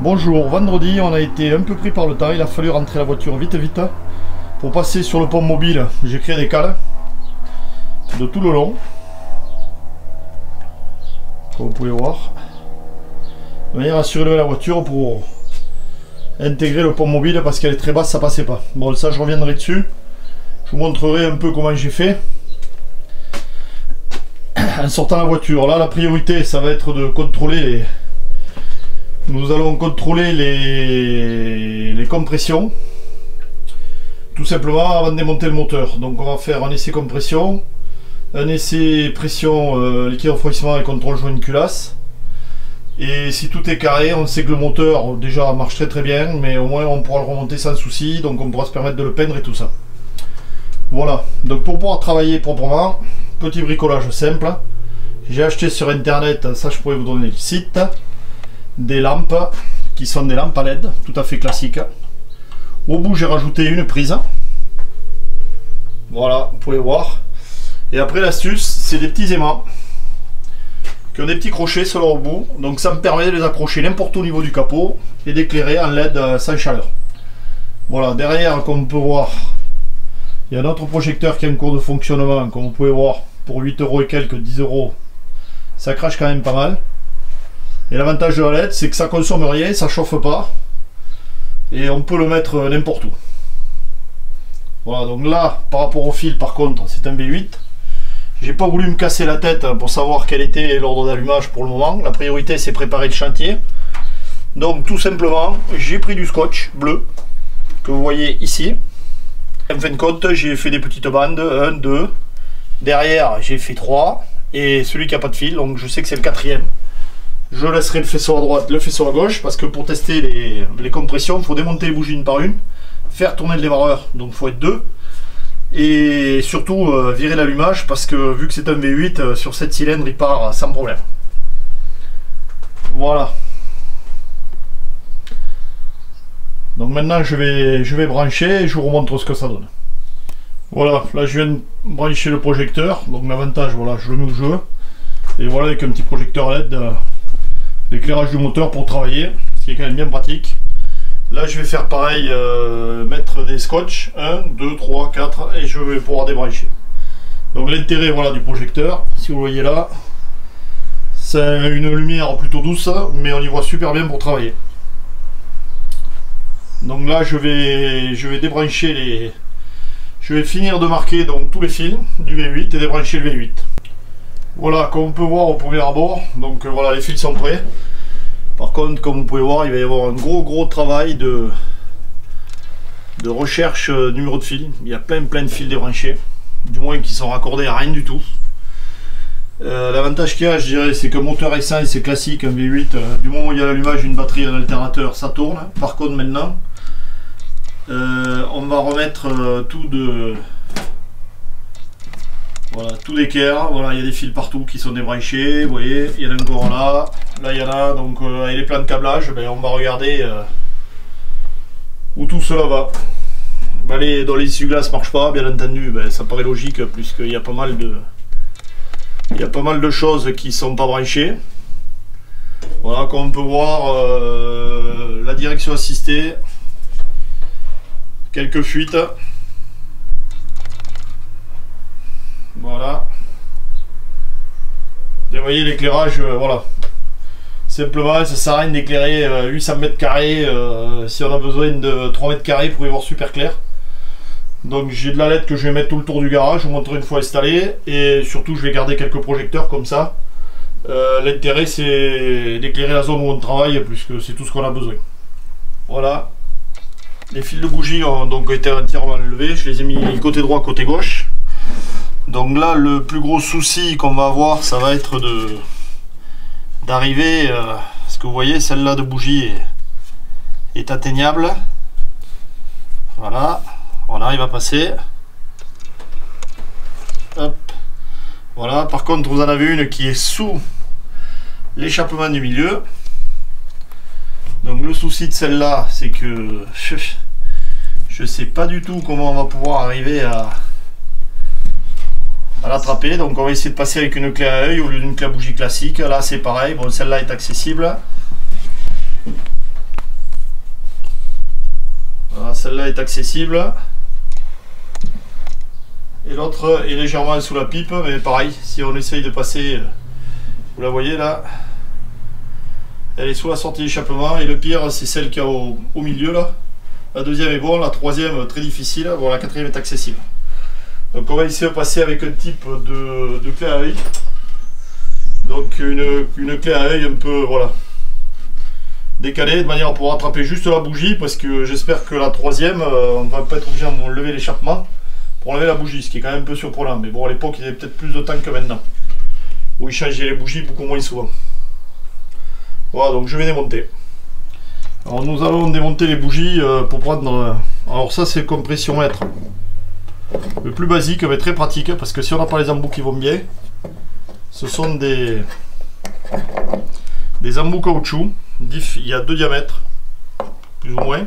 Bonjour, vendredi on a été un peu pris par le temps, il a fallu rentrer la voiture vite pour passer sur le pont mobile. J'ai créé des cales de tout le long, comme vous pouvez voir, de manière à surélever la voiture pour intégrer le pont mobile parce qu'elle est très basse, ça passait pas. Bon, ça je reviendrai dessus, je vous montrerai un peu comment j'ai fait en sortant la voiture. Là la priorité ça va être de contrôler nous allons contrôler les compressions, tout simplement avant de démonter le moteur. Donc on va faire un essai compression, un essai pression, liquide refroidissement et contrôle joint culasse. Et si tout est carré, on sait que le moteur déjà marche très bien, mais au moins on pourra le remonter sans souci, donc on pourra se permettre de le peindre et tout ça. Voilà, donc pour pouvoir travailler proprement, petit bricolage simple, j'ai acheté sur internet, ça je pourrais vous donner le site, des lampes qui sont des lampes à LED tout à fait classiques. Au bout j'ai rajouté une prise, voilà, vous pouvez voir. Et après l'astuce, c'est des petits aimants qui ont des petits crochets selon au bout, donc ça me permet de les accrocher n'importe où au niveau du capot et d'éclairer en LED sans chaleur. Voilà, derrière comme on peut voir, il y a un autre projecteur qui est en cours de fonctionnement, comme vous pouvez voir, pour 8 € et quelques, 10 €, ça crache quand même pas mal. Et l'avantage de la LED, c'est que ça consomme rien, ça chauffe pas. Et on peut le mettre n'importe où. Voilà, donc là, par rapport au fil, par contre, c'est un V8. J'ai pas voulu me casser la tête pour savoir quel était l'ordre d'allumage pour le moment. La priorité, c'est préparer le chantier. Donc, tout simplement, j'ai pris du scotch bleu, que vous voyez ici. En fin de compte, j'ai fait des petites bandes, 1, 2. Derrière, j'ai fait 3. Et celui qui n'a pas de fil, donc je sais que c'est le 4e. Je laisserai le faisceau à droite, le faisceau à gauche, parce que pour tester les compressions, il faut démonter les bougies une par une, faire tourner le démarreur, donc il faut être 2, et surtout virer l'allumage, parce que vu que c'est un V8, sur 7 cylindres, il part sans problème. Voilà. Donc maintenant je vais brancher et je vous remontre ce que ça donne. Voilà, là je viens de brancher le projecteur, donc l'avantage, voilà, je le mets où je veux, et voilà avec un petit projecteur LED. L'éclairage du moteur pour travailler, ce qui est quand même bien pratique. Là je vais faire pareil, mettre des scotch, 1, 2, 3, 4, et je vais pouvoir débrancher. Donc l'intérêt, voilà, du projecteur, si vous voyez là, c'est une lumière plutôt douce, mais on y voit super bien pour travailler. Donc là je vais débrancher je vais finir de marquer donc tous les fils du V8 et débrancher le V8. Voilà, comme on peut voir au premier abord, donc voilà, les fils sont prêts. Par contre, comme vous pouvez voir, il va y avoir un gros travail de recherche numéro de fil. Il y a plein de fils débranchés, du moins qui sont raccordés à rien du tout. L'avantage qu'il y a, je dirais, c'est que moteur essence, c'est classique, un V8, du moment où il y a l'allumage d'une batterie, un alternateur, ça tourne. Par contre, maintenant, on va remettre tout de... Voilà, tout d'équerre, voilà, il y a des fils partout qui sont débranchés, vous voyez, il y en a encore là il y en a, donc avec les plans de câblage, ben, on va regarder où tout cela va. Ben, dans les essuie-glaces marche pas, bien entendu, ben, ça paraît logique, puisqu'il y a pas mal de choses qui sont pas branchées. Voilà, comme on peut voir, la direction assistée, quelques fuites. Voilà. Et vous voyez l'éclairage, voilà. Simplement, ça sert à rien d'éclairer 800 mètres carrés si on a besoin de 3 mètres carrés pour y voir super clair. Donc j'ai de la LED que je vais mettre tout le tour du garage, je vous montrerai une fois installé. Et surtout, je vais garder quelques projecteurs comme ça. L'intérêt, c'est d'éclairer la zone où on travaille, puisque c'est tout ce qu'on a besoin. Voilà. Les fils de bougie ont donc été entièrement levés. Je les ai mis côté droit, côté gauche. Donc là, le plus gros souci qu'on va avoir, ça va être d'arriver, parce que vous voyez, celle-là de bougie est atteignable. Voilà, on arrive à passer. Hop. Voilà, par contre, vous en avez une qui est sous l'échappement du milieu. Donc le souci de celle-là, c'est que je sais pas du tout comment on va pouvoir arriver à l'attraper. Donc on va essayer de passer avec une clé à œil au lieu d'une clé à bougie classique. Là c'est pareil, bon, celle-là est accessible. celle-là est accessible. Et l'autre est légèrement sous la pipe, mais pareil, si on essaye de passer, vous la voyez là, elle est sous la sortie d'échappement. Et le pire, c'est celle qui est au milieu là. La deuxième est bonne, la troisième très difficile, bon, la quatrième est accessible. Donc on va essayer de passer avec un type de clé à œil. Donc une clé à œil un peu, voilà, décalée, de manière à pouvoir attraper juste la bougie, parce que j'espère que la troisième, on ne va pas être obligé de lever l'échappement pour enlever la bougie, ce qui est quand même un peu surprenant. Mais bon, à l'époque, il y avait peut-être plus de temps que maintenant, où ils changeaient les bougies beaucoup moins souvent. Voilà, donc je vais démonter. Alors nous allons démonter les bougies pour prendre... alors ça, c'est le compression-mètre. Le plus basique, mais très pratique, parce que si on n'a pas les embouts qui vont bien, ce sont des embouts caoutchouc. Il y a 2 diamètres, plus ou moins.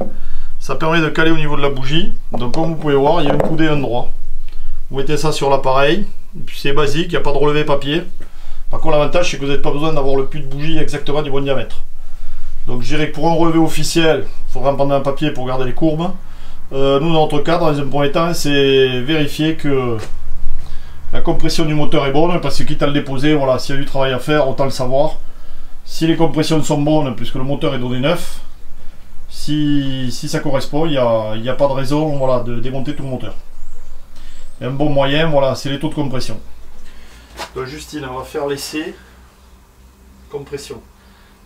Ça permet de caler au niveau de la bougie. Donc comme vous pouvez voir, il y a un coudé et un droit. Vous mettez ça sur l'appareil, puis c'est basique, il n'y a pas de relevé papier. Par contre, l'avantage, c'est que vous n'avez pas besoin d'avoir le puits de bougie exactement du bon diamètre. Donc je dirais que pour un relevé officiel, il faudra prendre un papier pour garder les courbes. Nous, dans notre cas, dans un premier temps, c'est vérifier que la compression du moteur est bonne, parce que quitte à le déposer, voilà, s'il y a du travail à faire, autant le savoir. Si les compressions sont bonnes, puisque le moteur est donné neuf, si ça correspond, il n'y a pas de raison, voilà, de démonter tout le moteur. Et un bon moyen, voilà, c'est les taux de compression. Donc Justine, on va faire l'essai compression.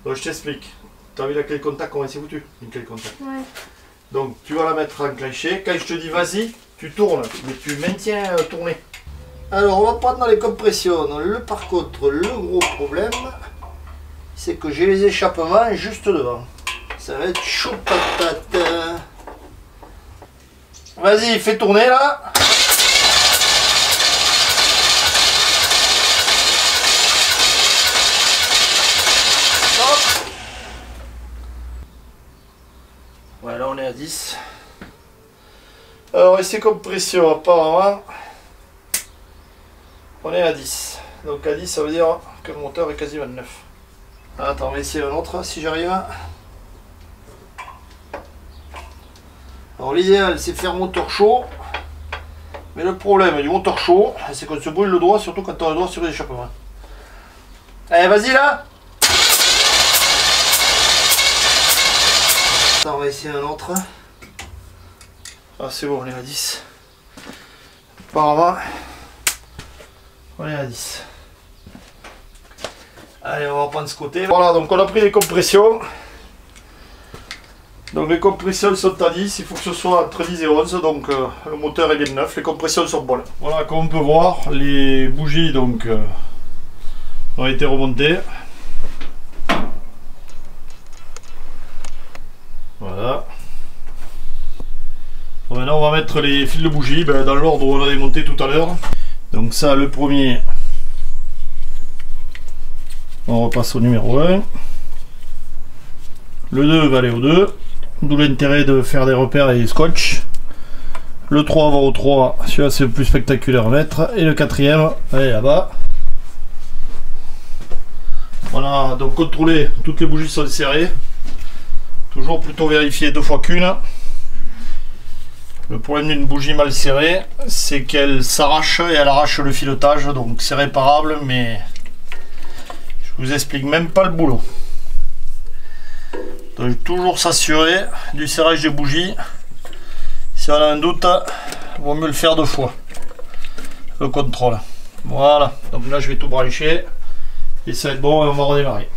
Donc je t'explique. Tu as vu la clé de contact, comment c'est foutu? Une clé de contact. Ouais. Donc tu vas la mettre enclenchée. Quand je te dis vas-y, tu tournes, mais tu maintiens tourner. Alors on va prendre les compressions. Par contre, le gros problème, c'est que j'ai les échappements juste devant. Ça va être chaud patate. Vas-y, fais tourner là. Ouais, là on est à 10. Alors, essai compression, apparemment, on est à 10. Donc à 10, ça veut dire que le moteur est quasiment neuf. Attends, on va essayer un autre si j'arrive. Alors l'idéal, c'est faire moteur chaud. Mais le problème du moteur chaud, c'est qu'on se brûle le doigt, surtout quand on a le doigt sur les échappements. Allez, vas-y là. On va essayer un autre. Ah, c'est bon, on est à 10. Apparemment, on est à 10. Allez, on va reprendre ce côté. Voilà, donc on a pris les compressions. Donc les compressions sont à 10. Il faut que ce soit entre 10 et 11. Donc le moteur est bien neuf. Les compressions sont bonnes. Voilà, comme on peut voir, les bougies donc ont été remontées. Voilà. Bon, maintenant on va mettre les fils de bougie dans l'ordre où on a démonté tout à l'heure. Donc ça, le premier, on repasse au numéro 1. Le 2 va aller au 2, d'où l'intérêt de faire des repères et des scotch. Le 3 va au 3, celui-là c'est le plus spectaculaire à mettre. Et le 4e, allez là-bas. Voilà, donc contrôler, toutes les bougies sont serrées. Toujours plutôt vérifier 2 fois qu'une. Le problème d'une bougie mal serrée, c'est qu'elle s'arrache et elle arrache le filetage, donc c'est réparable, mais je vous explique même pas le boulot. Donc toujours s'assurer du serrage des bougies. Si on a un doute, il vaut mieux le faire 2 fois. Le contrôle. Voilà, donc là je vais tout brancher et ça va être bon et on va redémarrer.